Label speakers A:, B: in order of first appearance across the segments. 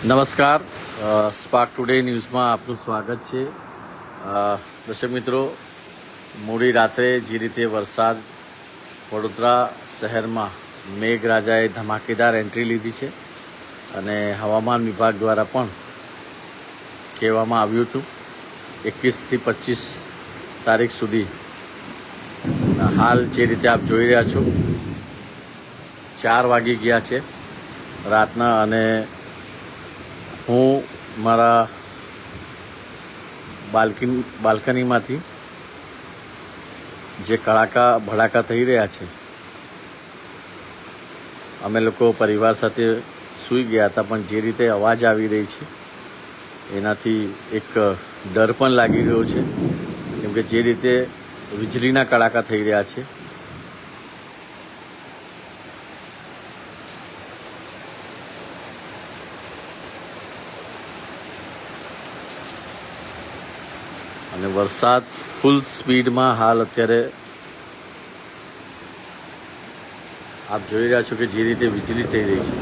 A: નમસ્કાર, spark today ન્યૂઝમાં આપનું સ્વાગત છે. દર્શક મિત્રો, મોડી રાત્રે જે રીતે વરસાદ વડોદરા શહેરમાં મેઘરાજાએ ધમાકેદાર એન્ટ્રી લીધી છે અને હવામાન વિભાગ દ્વારા પણ કહેવામાં આવ્યું હતું 21થી 25 તારીખ સુધી. હાલ જે રીતે આપ જોઈ રહ્યા છો 4 વાગી ગયા છે રાતના અને હું મારા બાલ્કનીમાંથી જે કડાકા ભડાકા થઈ રહ્યા છે, અમે લોકો પરિવાર સાથે સૂઈ ગયા હતા, પણ જે રીતે અવાજ આવી રહી છે એનાથી એક ડર પણ લાગી રહ્યો છે, કેમ કે જે રીતે વીજળીના કડાકા થઈ રહ્યા છે. અને વરસાદ ફૂલ સ્પીડમાં હાલ અત્યારે આપ જોઈ રહ્યા છો કે જે રીતે વીજળી થઈ રહી છે.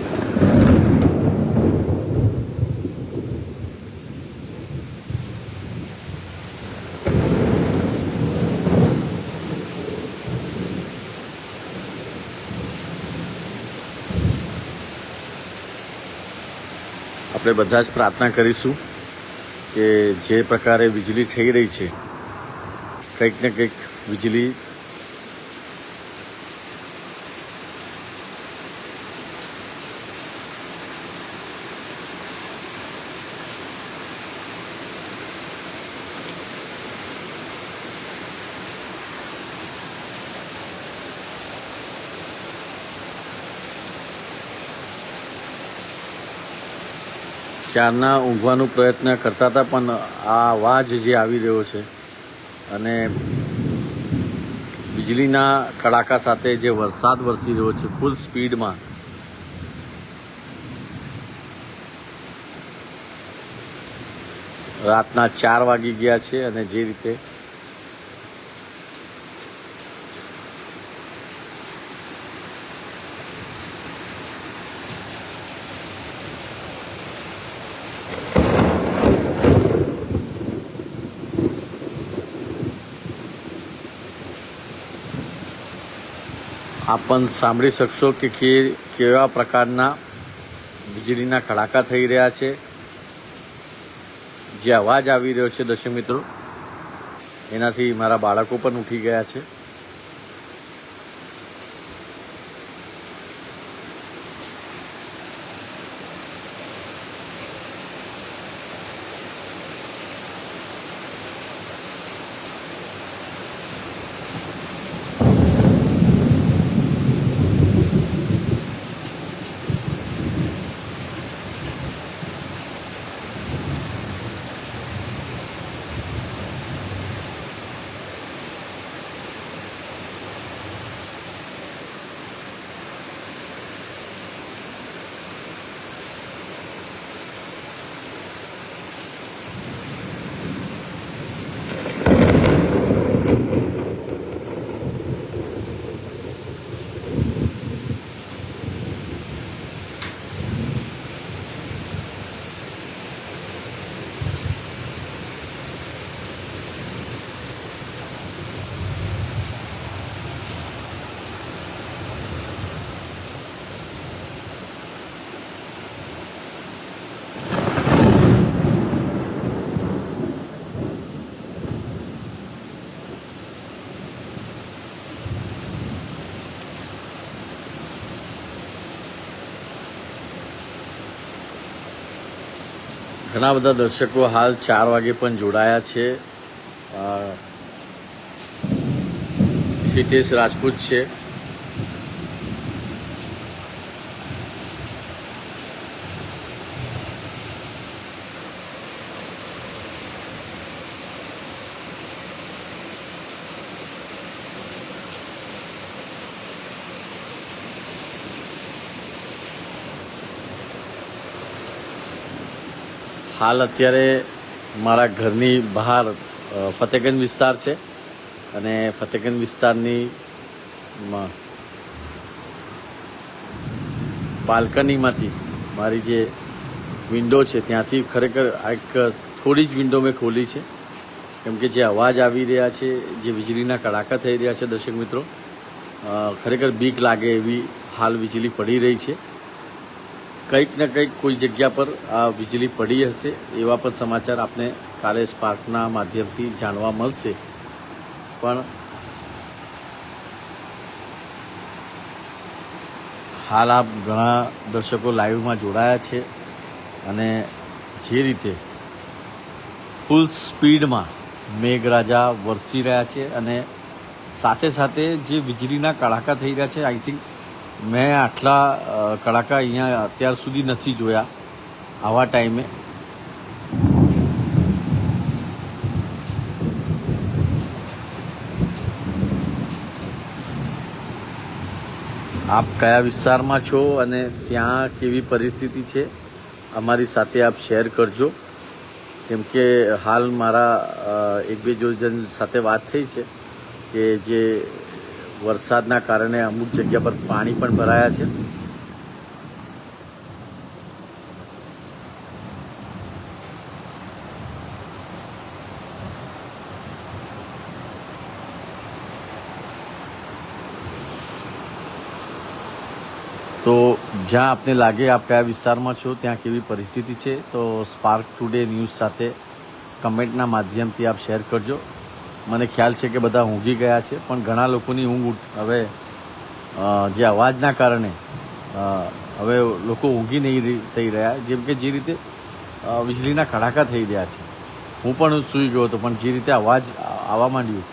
A: આપણે બધા જ પ્રાર્થના કરીશું કે જે પ્રકારે વીજળી થઈ રહી છે, કંઈક ને કંઈક વીજળી ક્યારના ઊંઘવાનો પ્રયત્ન કરતા હતા, પણ આ અવાજ જે આવી રહ્યો છે અને વીજળીના કડાકા સાથે જે વરસાદ વરસી રહ્યો છે ફૂલ સ્પીડમાં, રાતના 4 વાગી ગયા છે અને જે રીતે આપ પણ સાંભળી શકશો કે કેવા પ્રકારના વીજળીના કડાકા થઈ રહ્યા છે. જે અવાજ આવી રહ્યો છે દર્શક મિત્રો, એનાથી મારા બાળકો પણ ઉઠી ગયા છે. ઘણા બધા દર્શકો હાલ 4 વાગે પણ જોડાયા છે. હિતેશ રાજપૂત છે, હાલ અત્યારે મારા ઘરની બહાર ફતેગંજ વિસ્તાર છે અને ફતેગંજ વિસ્તારની બાલ્કનીમાંથી મારી જે વિન્ડો છે ત્યાંથી ખરેખર એક થોડી જ વિન્ડો મેં ખોલી છે, કેમ કે જે અવાજ આવી રહ્યા છે, જે વીજળીના કડાકા થઈ રહ્યા છે દર્શક મિત્રો, ખરેખર બીક લાગે એવી હાલ વીજળી પડી રહી છે. કંઈક ને કંઈક કોઈ જગ્યા પર આ વીજળી પડી હશે એવા પણ સમાચાર આપને કાલે સ્પાર્કના માધ્યમથી જાણવા મળશે. પણ હાલ આપ ઘણા દર્શકો લાઈવમાં જોડાયા છે અને જે રીતે ફૂલ સ્પીડમાં મેઘરાજા વરસી રહ્યા છે અને સાથે સાથે જે વીજળીના કડાકા થઈ રહ્યા છે, આઈ થિંક મેં આટલા કડાકા અહીંયા અત્યાર સુધી નથી જોયા આવા ટાઈમે. આપ કયા વિસ્તારમાં છો અને ત્યાં કેવી પરિસ્થિતિ છે અમારી સાથે આપ શેર કરજો, કેમ કે હાલ મારા એક બે જણ સાથે વાત થઈ છે કે જે વરસાદના કારણે અમુક જગ્યા પર પાણી પણ ભરાયા છે. તો જ્યાં આપને લાગે આપ કયા વિસ્તારમાં છો ત્યાં કેવી પરિસ્થિતિ છે તો સ્પાર્ક ટુડે ન્યૂઝ સાથે કમેન્ટના માધ્યમથી આપ શેર કરજો. મને ખ્યાલ છે કે બધા ઊંઘી ગયા છે, પણ ઘણા લોકોની ઊંઘ હવે જે અવાજના કારણે હવે લોકો ઊંઘી નહીં સહી રહ્યા, જેમ કે જે રીતે વીજળીના કડાકા થઈ રહ્યા છે. હું પણ સૂઈ ગયો હતો, પણ જે રીતે અવાજ આવવા માંડ્યું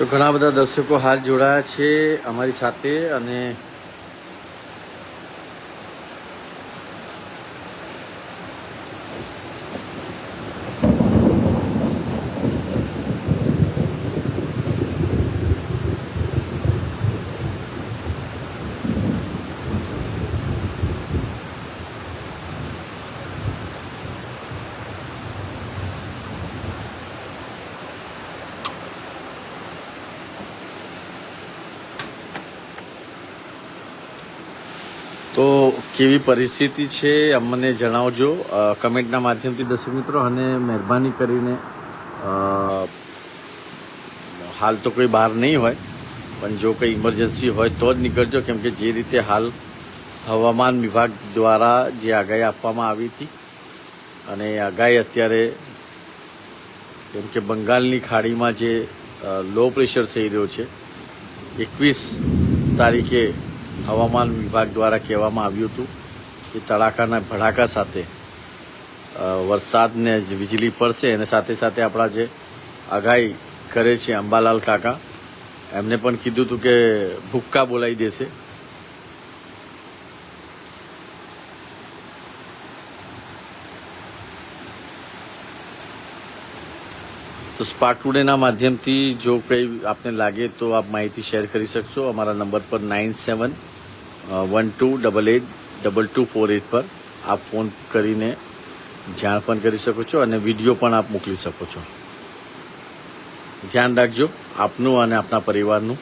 A: તો ઘણા બધા દર્શકો હાલ જોડાયા છે અમારી સાથે અને તો કેવી પરિસ્થિતિ છે અમને જણાવજો કમેન્ટના માધ્યમથી દર્શક મિત્રો, અને મહેરબાની કરીને હાલ તો કોઈ બહાર નહીં હોય, પણ જો કંઈ ઇમરજન્સી હોય તો જ નીકળજો, કેમ કે જે રીતે હાલ હવામાન વિભાગ દ્વારા જે આગાહી આપવામાં આવી હતી અને આગાહી અત્યારે કેમ કે બંગાળની ખાડીમાં જે લો પ્રેશર થઈ રહ્યો છે, 21 તારીખે હવામાન વિભાગ દ્વારા કહેવામાં આવ્યું હતું કે તડાકાના ભડાકા સાથે વરસાદને વીજળી પડશે, અને સાથે સાથે આપણા જે આગાહી કરે છે અંબાલાલ કાકા, એમને પણ કીધું હતું કે ભૂક્કા બોલાવી દેશે. તો સ્પાર્ક ટુડેના માધ્યમથી જો કંઈ આપને લાગે તો આપ માહિતી શેર કરી શકશો અમારા નંબર પર 9712882248 પર આપ ફોન કરીને જાણ પણ કરી શકો છો અને વિડીયો પણ આપ મોકલી શકો છો. ધ્યાન રાખજો આપનું અને આપના પરિવારનું.